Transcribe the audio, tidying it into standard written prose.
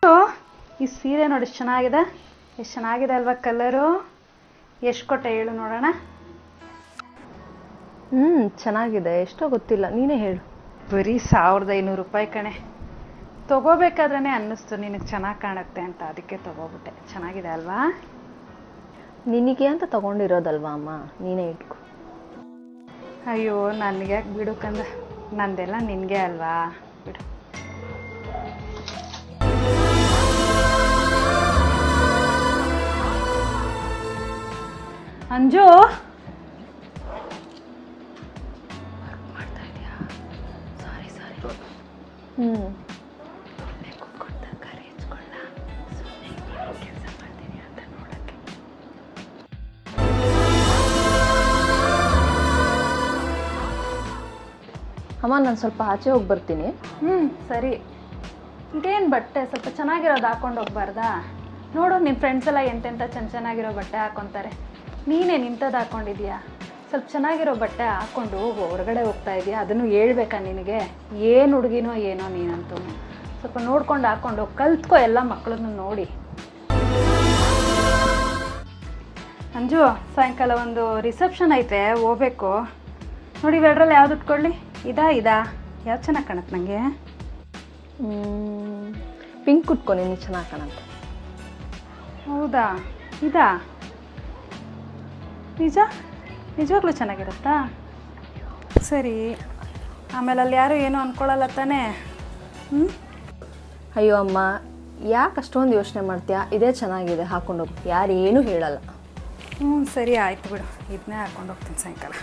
ಈ ಸೀರೆ ನೋಡಿ ಎಷ್ಟು ಚೆನ್ನಾಗಿದೆ. ಎಷ್ಟು ಚೆನ್ನಾಗಿದೆ ಅಲ್ವಾ ಕಲರು. ಎಷ್ಟು ಕೊಟ್ಟೆ ಹೇಳು ನೋಡೋಣ. ಚೆನ್ನಾಗಿದೆ. ಎಷ್ಟೋ ಗೊತ್ತಿಲ್ಲ, ನೀನೇ ಹೇಳು. ಬರೀ 1500 ರೂಪಾಯಿ ಕಣೆ. ತಗೋಬೇಕಾದ್ರೇ ಅನ್ನಿಸ್ತು ನಿನಗೆ ಚೆನ್ನಾಗಿ ಕಾಣುತ್ತೆ ಅಂತ, ಅದಕ್ಕೆ ತಗೋಬಿಟ್ಟೆ. ಚೆನ್ನಾಗಿದೆ ಅಲ್ವಾ? ನಿನಗೆ ಅಂತ ತಗೊಂಡಿರೋದಲ್ವಾ ಅಮ್ಮ, ನೀನೇ ಇಟ್ಕೊ. ಅಯ್ಯೋ ನನಗೆ ಯಾಕೆ ಬಿಡು ಕಂದ, ನಂದೆಲ್ಲ ನಿನಗೆ ಅಲ್ವಾ, ಬಿಡು. ಅಂಜು ಮಾಡ್ತಾ ಇದೆಯಾ? ಸಾರಿ ಕೂತ್ಕೊಂಡ ಕರೆ ಹಚ್ಕೊಳ್ಳ, ಸುಮ್ಮನೆ ಕೆಲಸ ಮಾಡ್ತೀನಿ ಅಂತ ನೋಡಕ್ಕೆ. ಅಮ್ಮ ನಾನು ಸ್ವಲ್ಪ ಆಚೆ ಹೋಗಿ ಬರ್ತೀನಿ. ಸರಿ. ಇದೇನು ಬಟ್ಟೆ ಸ್ವಲ್ಪ ಚೆನ್ನಾಗಿರೋದು ಹಾಕೊಂಡು ಹೋಗ್ಬಾರ್ದಾ? ನೋಡು ನಿಮ್ಮ ಫ್ರೆಂಡ್ಸ್ ಎಲ್ಲ ಎಂತೆಂಥ ಚೆನ್ನಾಗಿರೋ ಬಟ್ಟೆ ಹಾಕ್ಕೊತಾರೆ, ನೀನೇ ನಿಂತದ್ದು ಹಾಕ್ಕೊಂಡಿದ್ಯಾ? ಸ್ವಲ್ಪ ಚೆನ್ನಾಗಿರೋ ಬಟ್ಟೆ ಹಾಕ್ಕೊಂಡು ಹೊರಗಡೆ ಹೋಗ್ತಾ ಇದೆಯಾ, ಅದನ್ನು ಹೇಳ್ಬೇಕಾ ನಿನಗೆ? ಏನು ಹುಡುಗಿನೋ ಏನೋ ನೀನಂತೂ. ಸ್ವಲ್ಪ ನೋಡ್ಕೊಂಡು ಹಾಕ್ಕೊಂಡು ಕಲ್ತ್ಕೊ ಎಲ್ಲ ಮಕ್ಕಳನ್ನು ನೋಡಿ. ಅಂಜು, ಸಾಯಂಕಾಲ ಒಂದು ರಿಸೆಪ್ಷನ್ ಐತೆ, ಹೋಗ್ಬೇಕು ನೋಡಿ. ಇವೆರಡರಲ್ಲಿ ಯಾವ್ದು ಉಟ್ಕೊಳ್ಳಿ? ಇದಾ ಯಾವ್ದು ಚೆನ್ನಾಗಿ ಕಾಣುತ್ತೆ ನನಗೆ? ಪಿಂಕ್ ಉಟ್ಕೊ, ನೀನು ಚೆನ್ನಾಗಿ ಕಾಣುತ್ತೆ. ಹೌದಾ? ನಿಜವಾಗ್ಲೂ ಚೆನ್ನಾಗಿರುತ್ತಾ? ಸರಿ. ಆಮೇಲೆ ಅಲ್ಲಿ ಯಾರು ಏನೂ ಅಂದ್ಕೊಳ್ಳಲ್ಲ ತಾನೇ? ಅಯ್ಯೋ ಅಮ್ಮ, ಯಾಕೆ ಅಷ್ಟೊಂದು ಯೋಚನೆ ಮಾಡ್ತೀಯಾ? ಇದೇ ಚೆನ್ನಾಗಿದೆ, ಹಾಕ್ಕೊಂಡೋಗು, ಯಾರು ಏನೂ ಹೇಳಲ್ಲ. ಸರಿ ಆಯ್ತು ಬಿಡು, ಇದನ್ನೇ ಹಾಕ್ಕೊಂಡು ಹೋಗ್ತೀನಿ ಸಾಯಂಕಾಲ.